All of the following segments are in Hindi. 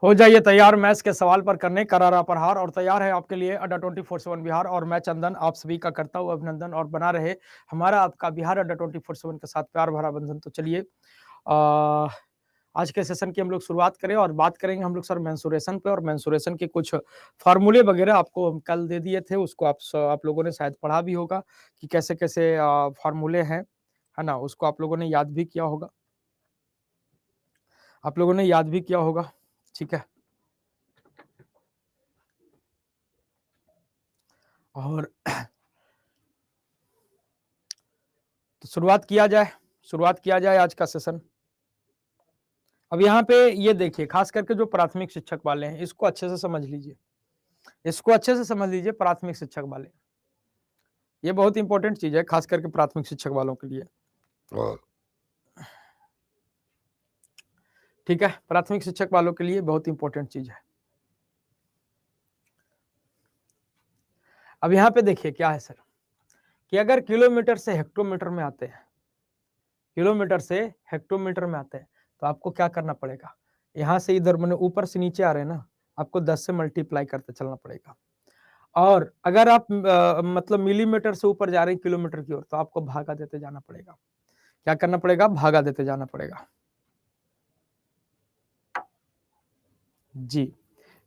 हो जाइए तैयार मैथ्स के सवाल पर करने करारा प्रहार, और तैयार है आपके लिए अड्डा 24/7 बिहार, और मैं चंदन आप सभी का करता हूँ अभिनंदन, और बना रहे हमारा आपका बिहार अड्डा 24/7 के साथ प्यार भरा बंधन। तो चलिए आज के सेशन की हम लोग शुरुआत करें और बात करेंगे हम लोग सर मेंसुरेशन पे, और मेंसुरेशन के कुछ फार्मूले वगैरह आपको हम कल दे दिए थे, उसको आप लोगों ने शायद पढ़ा भी होगा कि कैसे कैसे फार्मूले हैं, है ना, उसको आप लोगों ने याद भी किया होगा, ठीक है। और तो शुरुआत किया जाए आज का सेशन। अब यहाँ पे ये देखिए, खास करके जो प्राथमिक शिक्षक वाले हैं इसको अच्छे से समझ लीजिए, प्राथमिक शिक्षक वाले, ये बहुत इंपॉर्टेंट चीज है खास करके प्राथमिक शिक्षक वालों के लिए, ठीक है। प्राथमिक शिक्षक वालों के लिए बहुत इंपॉर्टेंट चीज है। अब यहाँ पे देखिए क्या है सर, कि अगर किलोमीटर से हेक्टोमीटर में आते हैं, तो आपको क्या करना पड़ेगा, यहाँ से इधर मैंने ऊपर से नीचे आ रहे हैं ना, आपको 10 से मल्टीप्लाई करते चलना पड़ेगा। और अगर आप मतलब मिलीमीटर से ऊपर जा रहे हैं किलोमीटर की ओर, तो आपको भागा देते जाना पड़ेगा। क्या करना पड़ेगा, भागा देते जाना पड़ेगा जी।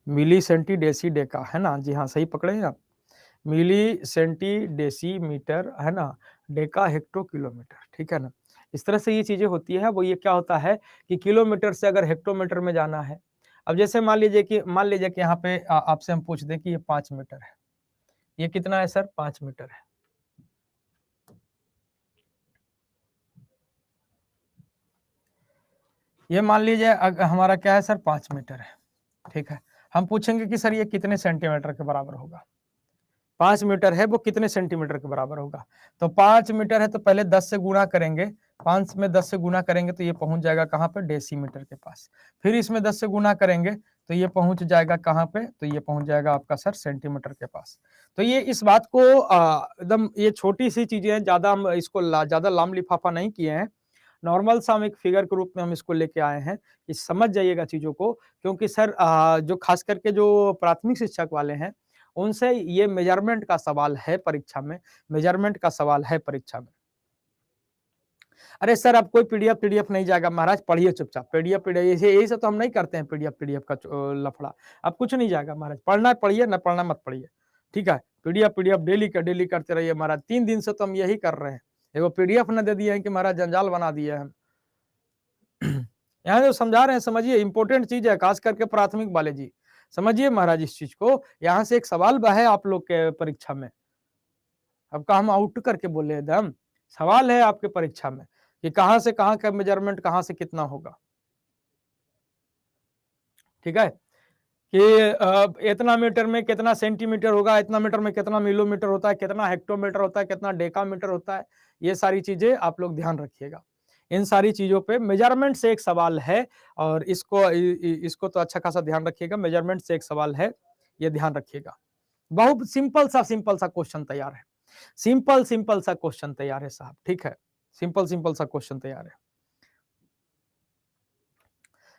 मिली सेंटी डेसी डेका, है ना जी, हाँ सही पकड़े हैं आप। मिली सेंटी डेसी मीटर, है ना, डेका हेक्टो किलोमीटर, ठीक है ना। इस तरह से ये चीजें होती है। वो ये क्या होता है कि किलोमीटर से अगर हेक्टोमीटर में जाना है, अब जैसे मान लीजिए कि यहाँ पे आपसे हम पूछ दें कि ये 5 मीटर है, ये कितना है सर, 5 मीटर है। ये मान लीजिए हमारा क्या है सर, 5 मीटर है, ठीक है। हम पूछेंगे कि सर ये कितने सेंटीमीटर के बराबर होगा, 5 मीटर है वो कितने सेंटीमीटर के बराबर होगा। तो 5 मीटर है तो पहले 10 से गुणा करेंगे, 5 में 10 से गुणा करेंगे तो ये पहुंच जाएगा कहाँ पे, डेसीमीटर के पास। फिर इसमें 10 से गुणा करेंगे तो ये पहुंच जाएगा कहाँ पे, तो ये पहुंच जाएगा आपका सर सेंटीमीटर के पास। तो ये इस बात को एकदम ये छोटी सी चीजें हैं, ज्यादा हम इसको ज्यादा लाम लिफाफा नहीं किए हैं, नॉर्मल सा हम एक फिगर के रूप में हम इसको लेके आए हैं कि समझ जाइएगा चीजों को। क्योंकि सर जो खास करके जो प्राथमिक शिक्षक वाले हैं उनसे ये मेजरमेंट का सवाल है परीक्षा में, अरे सर अब कोई पीडीएफ नहीं जाएगा महाराज, पढ़िए चुपचाप, पीडीएफ यही सब तो हम नहीं करते हैं, पीडीएफ का लफड़ा। अब कुछ नहीं जाएगा महाराज, पढ़ना है पढ़िए, ना पढ़ना मत पढ़िए, ठीक है। पीडीएफ डेली करते रहिए महाराज, 3 दिन से तो हम यही कर रहे हैं, एगो पीडीएफ न दे दिए हैं कि महाराज जंजाल बना दिए हैं। यहाँ जो समझा रहे हैं समझिए, इंपॉर्टेंट चीज है, खास करके प्राथमिक वाले जी समझिए महाराज इस चीज को। यहाँ से एक सवाल है आप लोग के परीक्षा में, अब का हम आउट करके बोले एकदम, सवाल है आपके परीक्षा में कि कहां से कहां का मेजरमेंट कहां से कितना होगा, ठीक है। कि इतना मीटर में कितना सेंटीमीटर होगा, इतना मीटर में कितना मिलोमीटर होता है, कितना हेक्टोमीटर होता है, कितना डेकामीटर होता है, ये सारी चीजें आप लोग ध्यान रखिएगा। इन सारी चीजों पे मेजरमेंट से एक सवाल है, और इसको तो अच्छा खासा ध्यान रखिएगा, मेजरमेंट से एक सवाल है, ये ध्यान रखिएगा। बहुत सिंपल सा क्वेश्चन तैयार है, सिंपल सा क्वेश्चन तैयार है साहब, ठीक है, सिंपल सा क्वेश्चन तैयार है।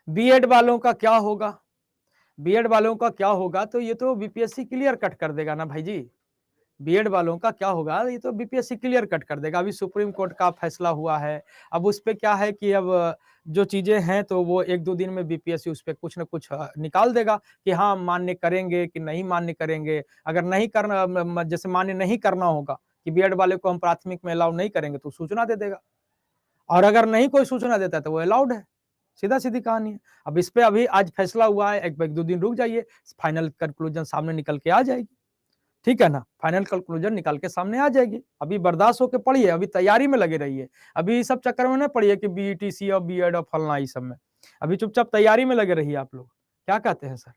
बीएड वालों का क्या होगा, तो ये तो बीपीएससी क्लियर कट कर देगा ना भाई जी। बीएड वालों का क्या होगा, ये तो बीपीएससी क्लियर कट कर देगा। अभी सुप्रीम कोर्ट का फैसला हुआ है, अब उस पे क्या है कि अब जो चीजें हैं तो वो 1-2 दिन में बीपीएससी उस पे कुछ न कुछ निकाल देगा कि हाँ मान्य करेंगे कि नहीं मान्य करेंगे। अगर नहीं करना, जैसे मान्य नहीं करना होगा कि बीएड वाले को हम प्राथमिक में अलाउ नहीं करेंगे, तो सूचना दे देगा, और अगर नहीं कोई सूचना देता है तो वो अलाउड है, सीधा सीधी कहानी है। अब इस पे अभी आज फैसला हुआ है, 1-2 दिन रुक जाइए, फाइनल कंक्लूजन सामने निकल के आ जाएगी, ठीक है ना, फाइनल कंक्लूजन निकाल के सामने आ जाएगी। अभी बर्दाश्त होकर पढ़िए, अभी तैयारी में लगे रहिए, अभी सब चक्कर में ना पढ़िए कि बीईटीसी और बीएड और फलना ये सब में, अभी चुपचाप तैयारी में लगे रहिए आप लोग। क्या कहते हैं सर?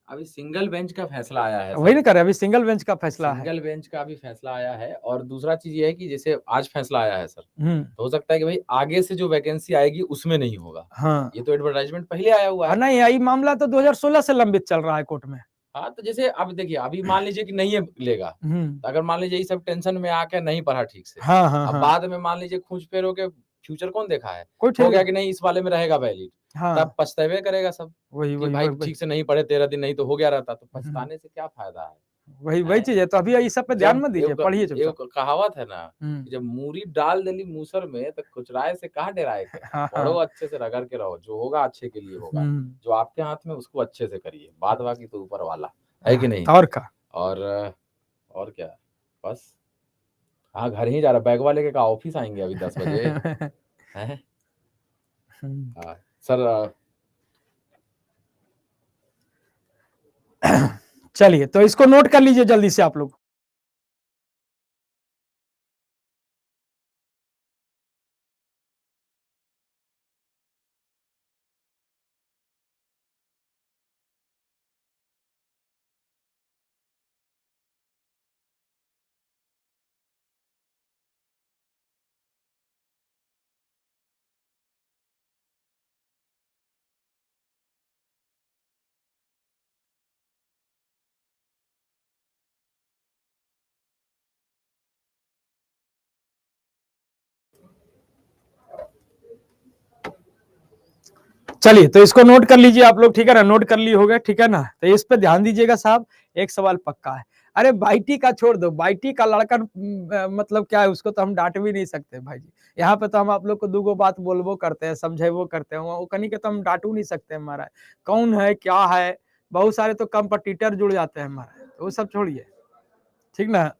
अभी सिंगल बेंच का फैसला आया है, वही ना कर रहे, अभी सिंगल बेंच का फैसला है, सिंगल बेंच का भी फैसला आया है। और दूसरा चीज ये है कि जैसे आज फैसला आया है सर, तो हो सकता है कि भाई आगे से जो वैकेंसी आएगी उसमें नहीं होगा। हाँ, ये तो एडवर्टाइजमेंट पहले आया हुआ है, नहीं यही मामला तो 2016 से लंबित चल रहा है कोर्ट में। हाँ, तो जैसे अब देखिए, अभी मान लीजिए कि नहीं लेगा, तो अगर मान लीजिए ये सब टेंशन में आके नहीं पढ़ा ठीक से, अब बाद में मान लीजिए खूंच फेर होके, फ्यूचर कौन देखा है, हो गया कि नहीं इस वाले में रहेगा वैलिड, तब पछतावे करेगा सब। वही भाई ठीक से नहीं पढ़े 13 दिन नहीं तो हो गया रहता, तो पछताने से क्या फायदा है। वही चीज है। तो अभी इस सब पे ध्यान मत दीजिए, पढ़िए चुपचाप। कहावत है ना, जब मूरी डाल देली मूसर में तो कुचराए से कहाँ डराए के। पढ़ो अच्छे से, रगड़ के रहो, जो होगा अच्छे के लिए होगा, जो आपके हाथ में उसको अच्छे से करिए, बाद बाकी तो ऊपर वाला है कि नहीं। और का और क्या, बस। हाँ, घर ही जा रहा, बैग वाले के ऑफिस आएंगे अभी 10 बजे हैं। सर चलिए, तो इसको नोट कर लीजिए जल्दी से आप लोग। चलिए, तो इसको नोट कर लीजिए आप लोग, ठीक है ना। नोट कर लिए होगा, ठीक है ना। तो इस पे ध्यान दीजिएगा साहब, एक सवाल पक्का है। अरे बाईटी का छोड़ दो, बाईटी का लड़का मतलब क्या है, उसको तो हम डांट भी नहीं सकते भाई जी। यहाँ पे तो हम आप लोग को दूगो बात बोलबो करते हैं, समझेबो करते हैं, वो कहीं के तो हम डांटू नहीं सकते हमारा। कौन है क्या है, बहुत सारे तो कंपटीटर जुड़ जाते हैं हमारे, तो वो सब छोड़िए, ठीक ना।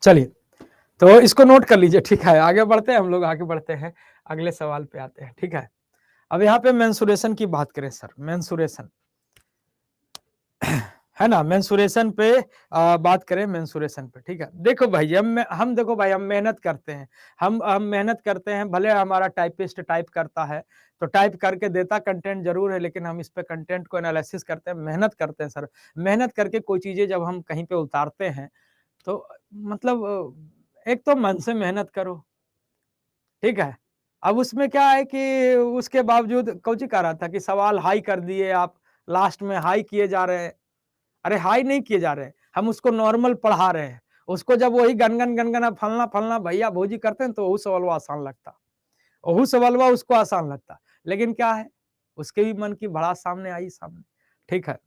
चलिए, तो इसको नोट कर लीजिए, ठीक है। आगे बढ़ते हैं हम लोग, आगे बढ़ते हैं, अगले सवाल पे आते हैं, ठीक है। अब यहाँ पे मेंसुरेशन की बात करें सर, मेंसुरेशन है ना, मेंसुरेशन पे बात करें, मेंसुरेशन पे, ठीक है। देखो भाई, हम देखो भाई, हम मेहनत करते हैं, हम मेहनत करते हैं, भले हमारा टाइपिस्ट टाइप करता है तो टाइप करके देता कंटेंट जरूर है, लेकिन हम इस पे कंटेंट को एनालिसिस करते हैं, मेहनत करते हैं सर। मेहनत करके कोई चीजें जब हम कहीं पे उतारते हैं तो मतलब एक तो मन से मेहनत करो, ठीक है। अब उसमें क्या है कि उसके बावजूद कौची कह रहा था कि सवाल हाई कर दिए आप, लास्ट में हाई किए जा रहे हैं। अरे हाई नहीं किए जा रहे हैं, हम उसको नॉर्मल पढ़ा रहे हैं। उसको जब वही गनगन गनगना फलना फलना भैया भौजी करते हैं तो वही सवाल आसान लगता, वही सवाल उसको आसान लगता। लेकिन क्या है, उसके भी मन की भड़ास सामने आई सामने, ठीक है।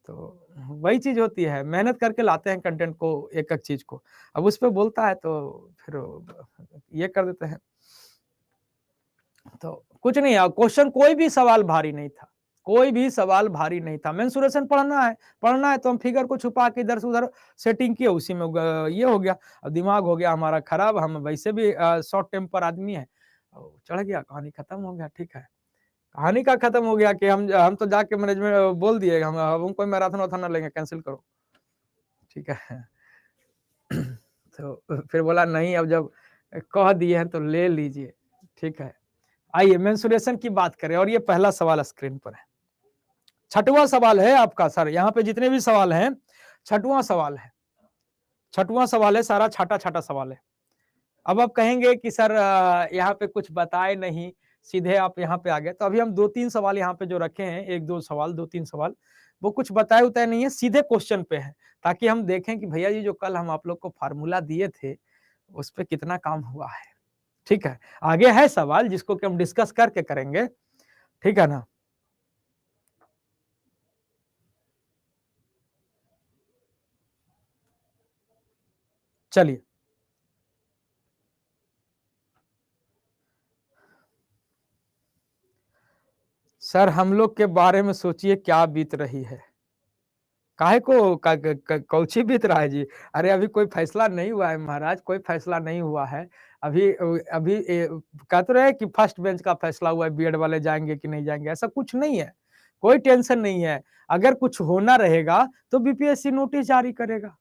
तो वही चीज होती है, मेहनत करके लाते हैं कंटेंट को, एक एक चीज को। अब उस पर बोलता है तो फिर ये कर देते हैं। तो कुछ नहीं है, क्वेश्चन कोई भी सवाल भारी नहीं था, कोई भी सवाल भारी नहीं था। मेंसुरेशन पढ़ना है तो हम फिगर को छुपा के इधर से उधर सेटिंग किए, उसी में ये हो गया। अब दिमाग हो गया हमारा खराब, हम वैसे भी शॉर्ट टेम्पर आदमी है, चढ़ गया, कहानी खत्म हो गया, ठीक है। कहानी का खत्म हो गया कि हम तो जाके मैनेजमेंट बोल दिए, हम कोई मैराथन वाथन ना लेंगे, कैंसिल करो, ठीक है। तो फिर बोला नहीं, अब जब कह दिए हैं तो ले लीजिए, ठीक है। आइए मेंसुरेशन की बात करें, और ये पहला सवाल स्क्रीन पर है, छठवां सवाल है आपका सर। यहाँ पे जितने भी सवाल हैं, छठवां सवाल है, छठवां सवाल है, सारा छाटा छाटा सवाल है। अब आप कहेंगे कि सर यहाँ पे कुछ बताए नहीं, सीधे आप यहाँ पे आ गए। तो अभी हम 2-3 सवाल यहाँ पे जो रखे हैं, 1-2 सवाल, 2-3 सवाल, वो कुछ बताए उताए नहीं है, सीधे क्वेश्चन पे है, ताकि हम देखें कि भैया जी जो कल हम आप लोग को फार्मूला दिए थे उस पर कितना काम हुआ है, ठीक है। आगे है सवाल जिसको कि हम डिस्कस करके करेंगे, ठीक है ना। चलिए, सर हम लोग के बारे में सोचिए क्या बीत रही है, काहे को कौची बीत रहा है जी। अरे अभी कोई फैसला नहीं हुआ है महाराज, कोई फैसला नहीं हुआ है अभी। अभी कहते रहे कि फर्स्ट बेंच का फैसला हुआ है, बीएड वाले जाएंगे कि नहीं जाएंगे, ऐसा कुछ नहीं है, कोई टेंशन नहीं है। अगर कुछ होना रहेगा तो बीपीएससी नोटिस जारी करेगा,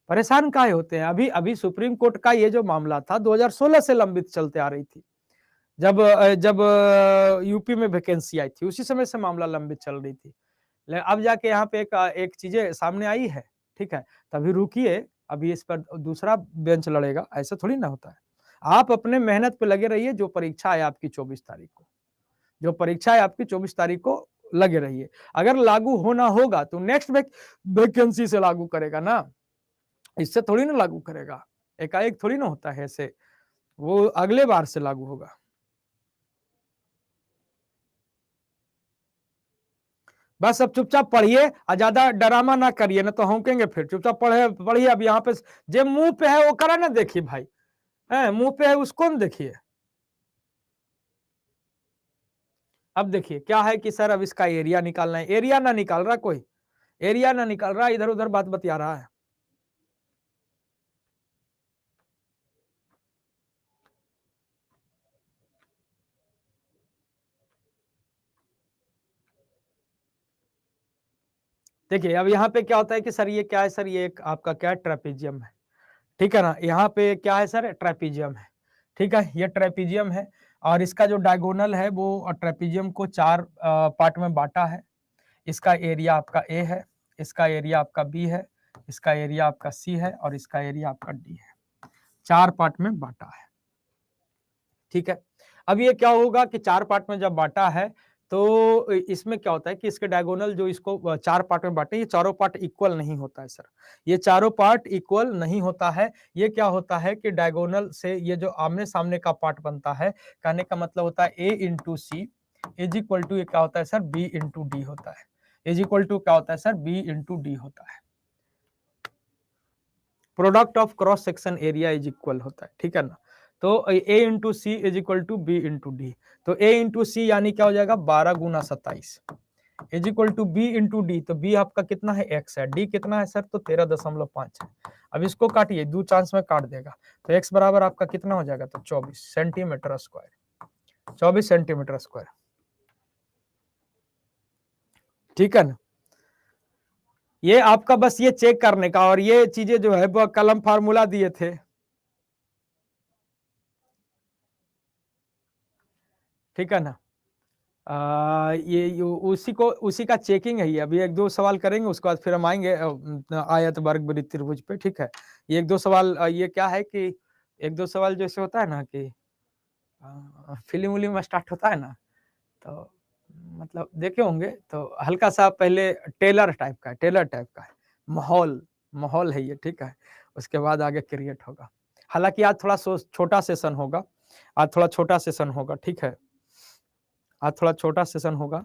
परेशान काहे होते हैं। अभी अभी सुप्रीम कोर्ट का ये जो मामला था 2016 से लंबित चलते आ रही थी, जब जब यूपी में वैकेंसी आई थी उसी समय से मामला लंबित चल रही थी। अब जाके यहाँ पे एक चीजें सामने आई है, ठीक है, तभी रुकिए, अभी इस पर दूसरा बेंच लड़ेगा, ऐसा थोड़ी ना होता है। आप अपने मेहनत पे लगे रहिए, जो परीक्षा है आपकी 24 तारीख को, जो परीक्षा है आपकी 24 तारीख को लगे रहिए। अगर लागू होना होगा तो नेक्स्ट वैकेंसी से लागू करेगा ना, इससे थोड़ी ना लागू करेगा, एकाएक थोड़ी ना होता है ऐसे, वो अगले बार से लागू होगा। बस अब चुपचाप पढ़िए और ज्यादा ड्रामा ना करिए, ना तो होंकेंगे फिर। चुपचाप पढ़िए। अब यहाँ पे जो मुंह पे है वो करा ना देखिए भाई, है मुंह पे है उसको न देखिए। अब देखिए क्या है कि सर अब इसका एरिया निकालना है, एरिया ना निकाल रहा कोई, एरिया ना निकाल रहा, इधर उधर बात बतिया रहा है। देखिए अब यहाँ पे क्या होता है कि सर ये क्या है, सर ये एक आपका क्या है, ट्रेपेजियम है, ठीक है ना। यहाँ पे क्या है सर, ट्रेपेजियम है, ठीक है, ये ट्रेपेजियम है और इसका जो डायगोनल है वो ट्रेपेजियम को 4 पार्ट में बांटा है। इसका एरिया आपका ए है, इसका एरिया आपका बी है, इसका एरिया आपका सी है और इसका एरिया आपका डी है। 4 पार्ट में बांटा है, ठीक है। अब ये क्या होगा कि 4 पार्ट में जब बांटा है तो इसमें क्या होता है कि इसके डायगोनल जो इसको 4 पार्ट में बांटे, ये चारों पार्ट इक्वल नहीं होता है सर, ये चारों पार्ट इक्वल नहीं होता है। ये क्या होता है कि डायगोनल से ये जो आमने सामने का पार्ट बनता है, कहने का मतलब होता है A into C is equal to, ये क्या होता है सर, बी इंटू डी होता है, इज इक्वल टू क्या होता है सर, बी इंटू डी होता है। Product of cross section area is equal होता है, ठीक है ना। तो a into C is equal to B into D, तो a इंटू सी यानी क्या हो जाएगा 12 गुना 27 is equal to B into D, तो b आपका कितना है x है, d कितना है सर, तो 13.5 है। अब इसको काटिए, 2 चांस में काट देगा, तो x बराबर आपका कितना हो जाएगा, तो 24 सेंटीमीटर स्क्वायर, 24 सेंटीमीटर स्क्वायर, ठीक है ना। ये आपका बस ये चेक करने का, और ये चीजें जो है वो कलम फार्मूला दिए थे, ठीक है ना। ये उसी का चेकिंग है ये। अभी 1-2 सवाल करेंगे, उसके बाद फिर हम आएंगे आयत वर्ग वृत्त त्रिभुज पे, ठीक है। ये 1-2 सवाल ये क्या है कि 1-2 सवाल जैसे होता है ना कि फिल्म उलिम स्टार्ट होता है ना, तो मतलब देखे होंगे, तो हल्का सा पहले टेलर टाइप का है, टेलर टाइप का है, माहौल है ये, ठीक है। उसके बाद आगे क्रिएट होगा। हालांकि आज थोड़ा छोटा सेशन होगा, आज थोड़ा छोटा सेशन होगा, ठीक है, आज थोड़ा छोटा सेशन होगा।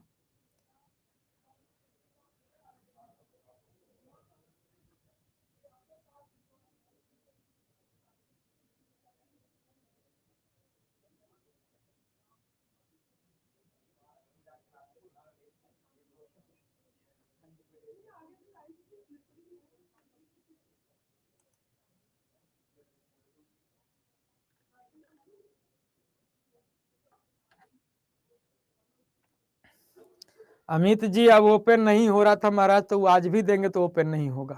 अमित जी अब ओपन नहीं हो रहा था महाराज, तो आज भी देंगे तो ओपन नहीं होगा।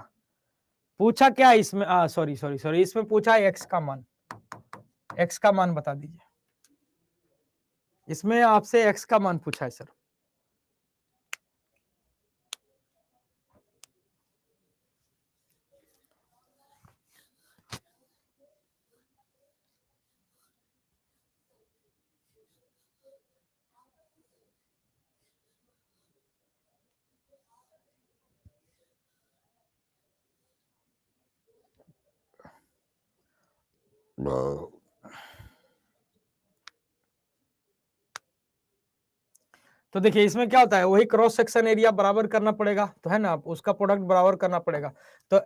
पूछा क्या इसमें, सॉरी इसमें पूछा एक्स का मान, एक्स का मान बता दीजिए। इसमें आपसे एक्स का मान पूछा है सर। तो देखिए इसमें क्या होता है, वही क्रॉस सेक्शन एरिया बराबर करना पड़ेगा, तो है ना, उसका प्रोडक्ट बराबर करना पड़ेगा। तो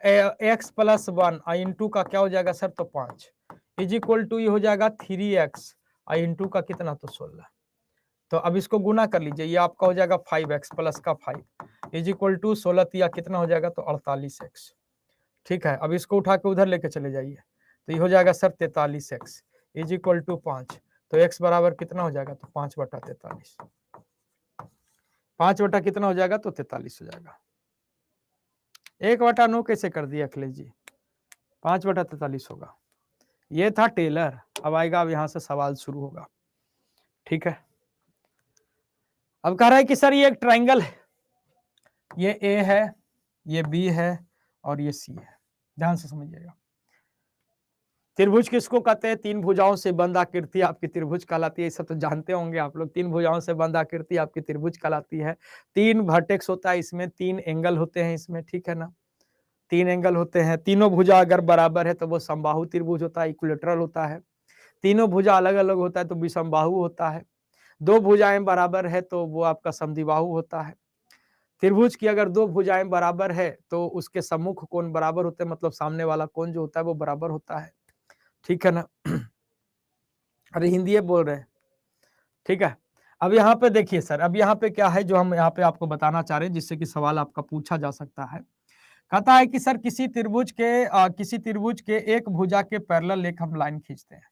x प्लस 1 आई इंटू का क्या हो जाएगा सर, तो 5 इज इक्वल टू ये हो जाएगा 3x आई इंटू का कितना, तो 16। तो अब इसको गुना कर लीजिए, ये आपका हो जाएगा 5x प्लस का 5 इज इक्वल टू 16 तिया कितना हो जाएगा, तो 48x, ठीक है। अब इसको उठा के उधर लेके चले जाइए, तो ये हो जाएगा sir 43x is equal to 5, तो x बराबर कितना हो जाएगा, तो 5/43, 5 कितना हो जाएगा, तो 43 हो जाएगा। 1/9 कैसे कर दिया अखिलेश जी, 5/43 होगा। ये था टेलर। अब आएगा, अब यहाँ से सवाल शुरू होगा। ठीक है। अब कह रहा है कि सर ये एक ट्राइंगल है, ये ए है, ये बी है और ये सी है। ध्यान से समझिएगा। त्रिभुज किसको कहते हैं? तीन भुजाओं से बंद आकृति आपकी त्रिभुज कहलाती है। ये सब तो जानते होंगे आप लोग। तीन भुजाओं से बंद आकृति आपकी त्रिभुज कहलाती है। तीन वर्टेक्स होता है इसमें, तीन एंगल होते हैं इसमें, ठीक है ना। तीन एंगल होते हैं। तीनों भुजा अगर बराबर है तो वो समबाहु त्रिभुज होता है, इक्विलेटरल होता है। तीनों भुजा अलग अलग होता है तो विषमबाहु होता है। दो भुजाएं बराबर है तो वो आपका समद्विबाहु होता है। त्रिभुज की अगर दो भुजाएं बराबर है तो उसके सम्मुख कोण बराबर होते हैं, मतलब सामने वाला कोण जो होता है वो बराबर होता है, ठीक है ना। अरे हिंदी बोल रहे हैं, ठीक है। अब यहाँ पे देखिए सर, अब यहाँ पे क्या है जो हम यहाँ पे आपको बताना चाह रहे हैं जिससे कि सवाल आपका पूछा जा सकता है। कहता है कि सर किसी त्रिभुज के एक भुजा के पैरेलल एक हम लाइन खींचते हैं।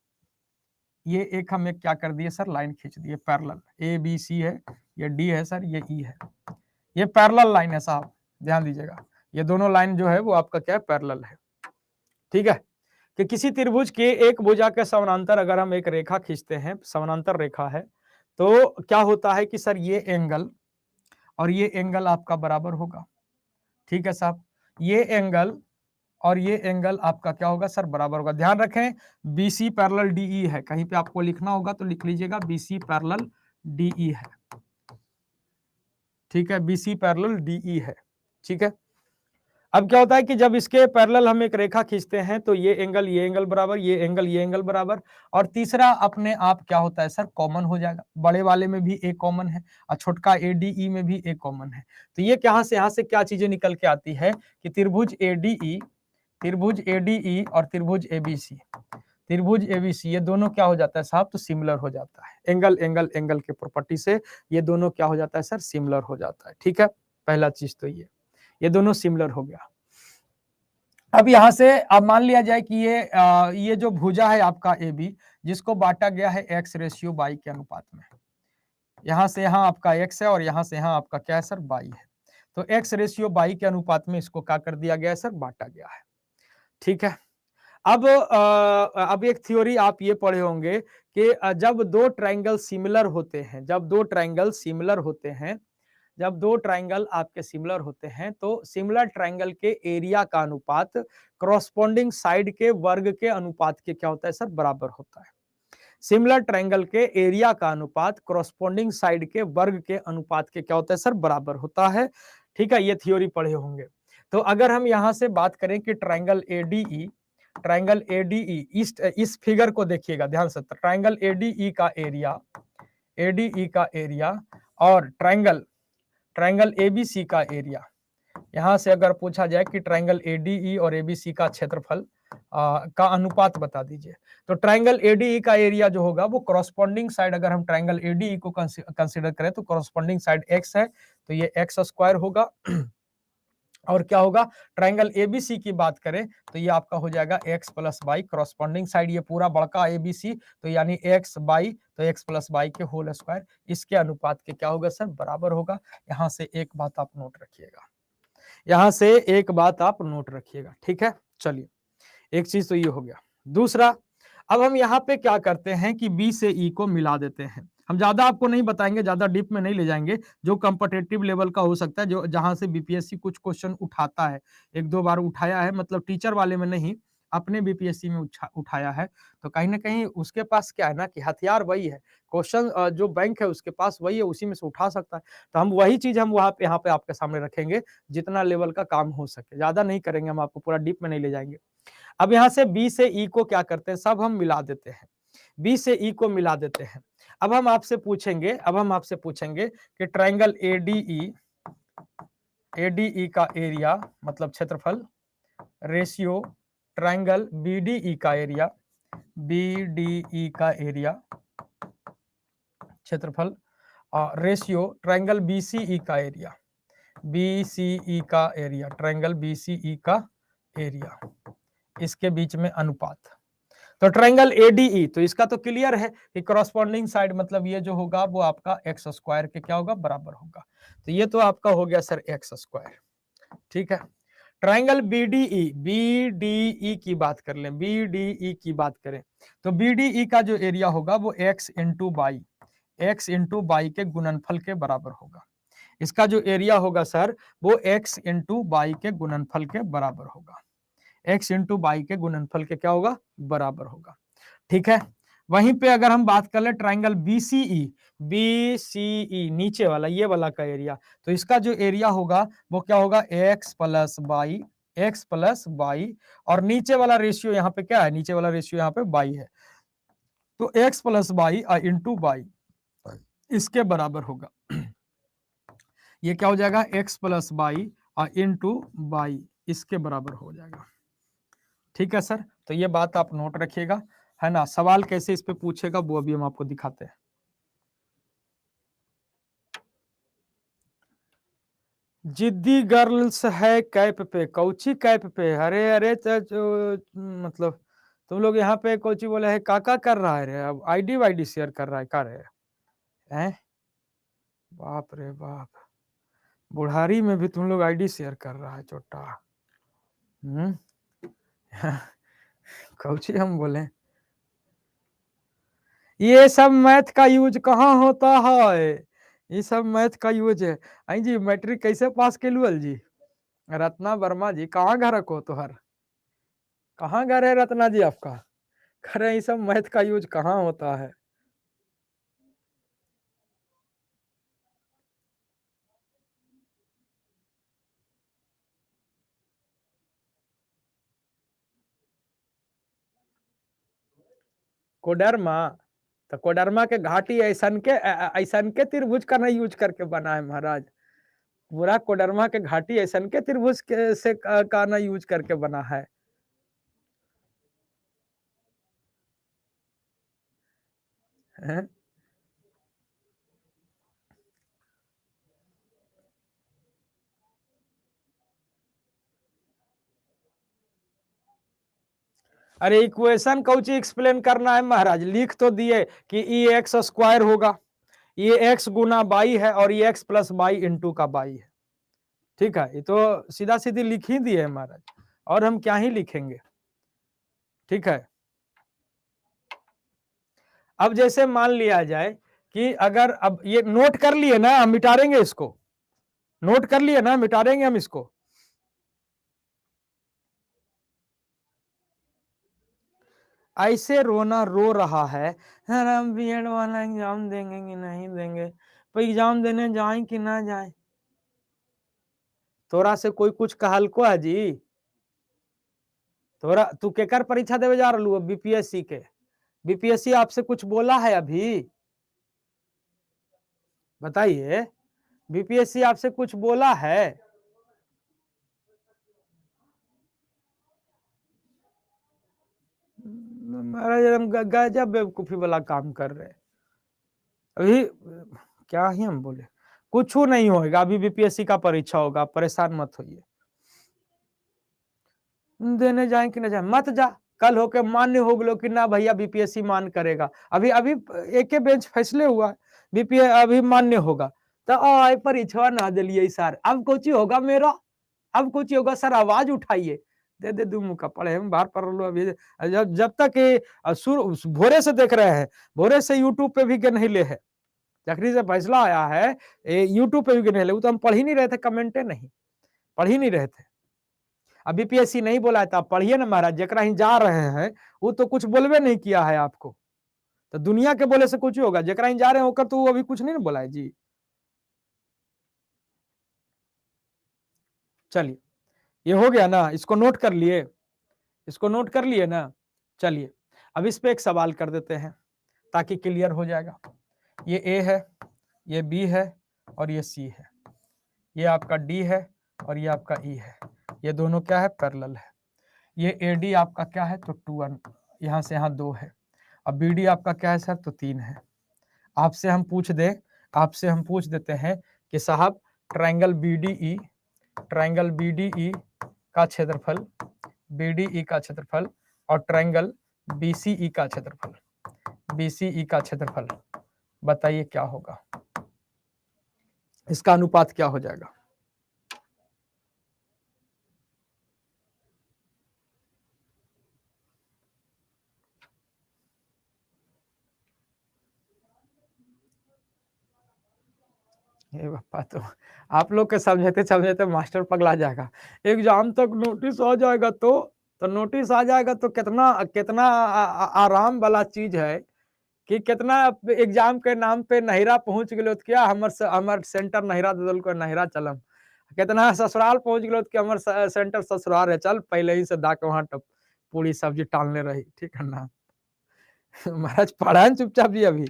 ये एक हम एक क्या कर दिए सर, लाइन खींच दिए पैरेलल। ए बी सी है, ये डी है सर, ये ई है। ये पैरेलल लाइन है साहब, ध्यान दीजिएगा। ये दोनों लाइन जो है वो आपका क्या है, पैरेलल है, ठीक है। कि किसी त्रिभुज के एक भुजा के समानांतर अगर हम एक रेखा खींचते हैं, समानांतर रेखा है, तो क्या होता है कि सर ये एंगल और ये एंगल आपका बराबर होगा, ठीक है साहब। ये एंगल और ये एंगल आपका क्या होगा सर, बराबर होगा। ध्यान रखें BC पैरेलल DE है, कहीं पे आपको लिखना होगा तो लिख लीजिएगा BC पैरेलल DE है, ठीक है। BC पैरेलल DE है, ठीक है। अब क्या होता है कि जब इसके पैरेलल हम एक रेखा खींचते हैं तो ये एंगल बराबर, ये एंगल बराबर, और तीसरा अपने आप क्या होता है सर, कॉमन हो जाएगा। बड़े वाले में भी एक कॉमन है और छोटका ADE में भी एक कॉमन है। तो ये यहाँ से क्या चीजें निकल के आती है कि त्रिभुज ADE और त्रिभुज ABC, ये दोनों क्या हो जाता है साहब, तो सिमिलर हो जाता है। एंगल के प्रॉपर्टी से ये दोनों क्या हो जाता है सर, सिमिलर हो जाता है, ठीक है। पहला चीज तो ये दोनों सिमिलर हो गया। अब यहां से अब मान लिया जाए कि ये जो भुजा है आपका AB, जिसको बांटा गया है X/Y के अनुपात में। यहां से यहां आपका X है और यहां से यहां आपका क्या है सर, Y है। तो X/Y के अनुपात में इसको क्या कर दिया गया है सर, बांटा गया है, ठीक है। अब एक थ्योरी आप ये पढ़े होंगे कि जब दो ट्रायंगल सिमिलर होते हैं, जब दो ट्रायंगल आपके सिमिलर होते हैं तो सिमिलर ट्रायंगल के एरिया का अनुपात कॉरस्पॉन्डिंग साइड के वर्ग के अनुपात के क्या होता है सर, बराबर होता है। सिमिलर ट्रायंगल के एरिया का अनुपात कॉरस्पॉन्डिंग साइड के वर्ग के अनुपात के क्या होता है सर, बराबर होता है, ठीक है। ये थ्योरी पढ़े होंगे। तो अगर हम यहां से बात करें कि ट्रायंगल ADE इस फिगर को देखिएगा ध्यान से। ट्रायंगल ADE का एरिया और ट्रायंगल ABC का एरिया, यहां से अगर पूछा जाए कि ट्रायंगल ADE और ABC का क्षेत्रफल का अनुपात बता दीजिए, तो ट्रायंगल ADE का एरिया जो होगा वो कॉरस्पॉन्डिंग साइड, अगर हम ट्रायंगल ADE को कंसीडर करें तो कॉरस्पॉन्डिंग साइड x है तो ये x² होगा। और क्या होगा, ट्रायंगल ABC की बात करें तो ये आपका हो जाएगा x + y, कॉरस्पॉन्डिंग साइड ये पूरा बड़का ABC तो यानी x बाई, तो x + y के होल स्क्वायर, इसके अनुपात के क्या होगा सर, बराबर होगा। यहां से एक बात आप नोट रखिएगा, ठीक है। चलिए एक चीज तो ये हो गया। दूसरा, अब हम यहाँ पे क्या करते हैं कि B से E को मिला देते हैं। हम ज्यादा आपको नहीं बताएंगे, ज्यादा डीप में नहीं ले जाएंगे, जो कॉम्पिटिटिव लेवल का हो सकता है, जो जहां से BPSC कुछ क्वेश्चन उठाता है, एक दो बार उठाया है, मतलब टीचर वाले में नहीं, अपने BPSC में उठाया है, तो कहीं ना कहीं उसके पास क्या है ना कि हथियार वही है, क्वेश्चन जो बैंक है उसके पास वही है, उसी में से उठा सकता है। तो हम वही चीज हम यहाँ पे आपके सामने रखेंगे, जितना लेवल का काम हो सके, ज्यादा नहीं करेंगे, हम आपको पूरा डीप में नहीं ले जाएंगे। अब यहाँ से B से E को क्या करते हैं, सब हम मिला देते हैं, B से E को मिला देते हैं। अब हम आपसे पूछेंगे कि ट्रायंगल ADE का एरिया मतलब क्षेत्रफल रेशियो ट्रायंगल BDE का एरिया क्षेत्रफल रेशियो ट्रायंगल BCE का एरिया ट्रायंगल BCE का एरिया, इसके बीच में अनुपात। तो ट्रायंगल ADE, तो इसका तो क्लियर है कि कॉरस्पॉन्डिंग साइड मतलब ये जो होगा वो आपका x² के क्या होगा, बराबर होगा। तो ये तो आपका हो गया सर x², ठीक है। ट्रायंगल BDE की बात कर लें, तो BDE का जो एरिया होगा वो x × y, x into by के गुणनफल के बराबर होगा। इसका जो एरिया होगा सर वो x इंटू बाई के गुणनफल के बराबर होगा। x इंटू बाई के गुणनफल के क्या होगा, बराबर होगा। ठीक है, वहीं पे अगर हम बात कर ले ट्राइंगल BCE नीचे वाला ये वाला का एरिया, तो इसका जो एरिया होगा वो क्या होगा x प्लस बाई और नीचे वाला रेशियो यहाँ पे क्या है, नीचे वाला रेशियो यहाँ पे बाई है, तो x plus by into by इसके बराबर होगा। ये क्या हो जाएगा, x plus by into by इसके बराबर हो जाएगा। ठीक है सर, तो ये बात आप नोट रखिएगा, है ना। सवाल कैसे इस पे पूछेगा वो अभी हम आपको दिखाते हैं। जिद्दी गर्ल्स है कैप पे, कौची कैप पे, अरे अरे मतलब तुम लोग यहाँ पे कौची बोले है, काका कर रहा है रे, अब आईडी वाईडी शेयर कर रहा है, कर रहे हैं, बाप रे बाप, बुढ़ारी में भी तुम लोग आईडी शेयर कर रहा है छोटा। कौची हम बोले, ये सब मैथ का यूज कहाँ होता है, ये सब मैथ का यूज है। आई जी मैट्रिक कैसे पास केलुअल जी, रत्ना वर्मा जी, कहाँ घर को तोहर, कहाँ घर है रत्ना जी आपका, कह रहे ये सब मैथ का यूज कहाँ होता है। कोडरमा, तो कोडरमा के घाटी ऐसन के त्रिभुज का नहीं यूज करके बना है महाराज, पूरा कोडरमा के घाटी ऐसन के त्रिभुज के से का ना यूज करके बना है। हैं? अरे इक्वेशन कौची एक्सप्लेन करना है महाराज, लिख तो दिए कि ई एक्स स्क्वायर होगा, ये एक्स गुना बाई है और ये एक्स प्लस बाई इंटू का बाई है। ठीक है, ये तो सीधा सीधी लिख ही दिए महाराज, और हम क्या ही लिखेंगे। ठीक है, अब जैसे मान लिया जाए कि अगर अब ये नोट कर लिए ना, हम मिटारेंगे इसको, नोट कर लिए ना, मिटारेंगे हम इसको। ऐसे रोना रो रहा है, हम बीएड वाला एग्जाम देंगे कि नहीं देंगे, तो एग्जाम देने जाए कि ना जाए, तोरा से कोई कुछ कहल को है जी, तोरा तू केकर परीक्षा देवे जा रहा बीपीएससी के, बीपीएससी आपसे कुछ बोला है अभी, बताइए, बीपीएससी आपसे कुछ बोला है। महाराज हम गजब बेवकूफी वाला काम कर रहे, अभी क्या ही हम बोले, कुछ नहीं होगा, अभी बीपीएससी का परीक्षा होगा, परेशान मत होइए। देने जाए कि ना जाए, मत जा, कल होके मान्य हो गलो कि ना भैया बीपीएससी मान करेगा, अभी अभी एक बेंच फैसले हुआ, बीपीएस अभी मान्य होगा, तो आए परीक्षा ना दिलिए सर, अब कुछ होगा मेरा, अब कुछ होगा सर, आवाज उठाइए, दे दे दू मुका पड़े हम बाहर पढ़ लो अभी, जब तक भोरे से देख रहे हैं, भोरे से यूट्यूब पे भी नहीं ले है, जखरी से फैसला आया है यूट्यूब पे भी नहीं ले, वो तो हम पढ़ ही नहीं रहे थे, कमेंटे नहीं पढ़ ही नहीं रहे थे। अब बीपीएससी नहीं बोला है तो आप पढ़िए ना महाराज, जकरा ही जा रहे हैं वो तो कुछ बोलबे नहीं किया है आपको, तो दुनिया के बोले से कुछ होगा, जकरा ही जा रहे हैं होकर तो वो अभी कुछ नहीं बोला है जी। चलिए ये हो गया ना, इसको नोट कर लिए, इसको नोट कर लिए ना। चलिए अब इस पे एक सवाल कर देते हैं ताकि क्लियर हो जाएगा। ये ए है, ये बी है और ये सी है, ये आपका डी है और ये आपका ई है, ये दोनों क्या है, पैरेलल है। ये ए डी आपका क्या है, तो 2 यहाँ से यहाँ 2 है, अब बी डी आपका क्या है सर, तो 3 है। आपसे हम पूछ देते हैं कि साहब ट्रायंगल बी डी ई का क्षेत्रफल, बी डी ई का क्षेत्रफल और ट्रायंगल बी सी ई का क्षेत्रफल, BCE का क्षेत्रफल बताइए क्या होगा, इसका अनुपात क्या हो जाएगा। ये बापा तो आप लोग के समझते समझते मास्टर पगला जाएगा। एग्जाम तक नोटिस आ जाएगा तो नोटिस आ जाएगा तो कितना कितना आराम वाला चीज है कि कितना एग्जाम के नाम पे नहिरा पहुंच गए तो क्या हमर सेंटर नहिरा ददल को नहिरा चलम, कितना ससुराल पहुंच गए कि हमर सेंटर ससुराल है, चल पहले ही से दाके वहां पूरी सब्जी टालने रही, ठीक है ना। महाराज पढ़ा चुपचाप भी अभी।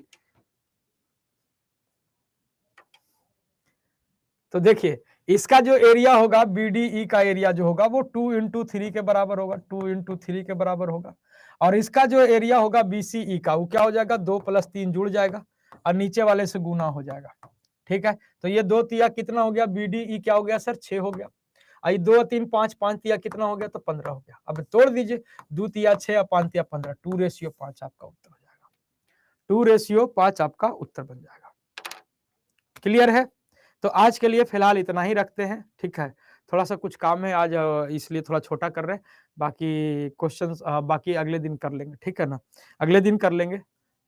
तो देखिए इसका जो एरिया होगा बीडीई का एरिया जो होगा वो 2 × 3 के बराबर होगा, 2 × 3 के बराबर होगा। और इसका जो एरिया होगा बीसीई का वो क्या हो जाएगा, 2 + 3 जुड़ जाएगा और नीचे वाले से गुना हो जाएगा, ठीक है। तो ये 2 तिया कितना हो गया, बीडीई क्या हो गया सर, 6 हो गया। आई 2 3 5 5 तिया कितना हो गया, तो 15 हो गया। अब तोड़ दीजिए, 2 तिया 6 और 5 तिया 15, 2:5 आपका उत्तर हो जाएगा, 2:5 आपका उत्तर बन जाएगा। क्लियर है। तो आज के लिए फिलहाल इतना ही रखते हैं, ठीक है। थोड़ा सा कुछ काम है आज, इसलिए थोड़ा छोटा कर रहे हैं। बाकी क्वेश्चंस बाकी अगले दिन कर लेंगे, ठीक है ना। अगले दिन कर लेंगे,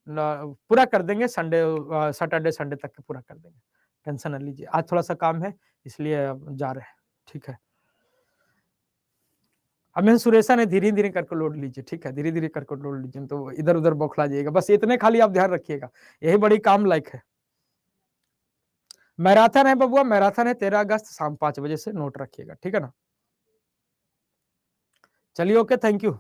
पूरा कर देंगे, सैटरडे संडे तक के पूरा कर देंगे, टेंशन न लीजिए। आज थोड़ा सा काम है इसलिए जा रहे हैं, ठीक है। अब मैं सुरेशा ने धीरे धीरे करके लोड लीजिए, ठीक है, धीरे धीरे करके लोड लीजिए, तो इधर उधर बौखला जाइएगा, बस इतने खाली आप ध्यान रखिएगा, यही बड़ी काम लायक है। मैराथन है बबुआ, मैराथन है 13 अगस्त शाम 5 बजे से, नोट रखिएगा, ठीक है ना। चलिए ओके, थैंक यू।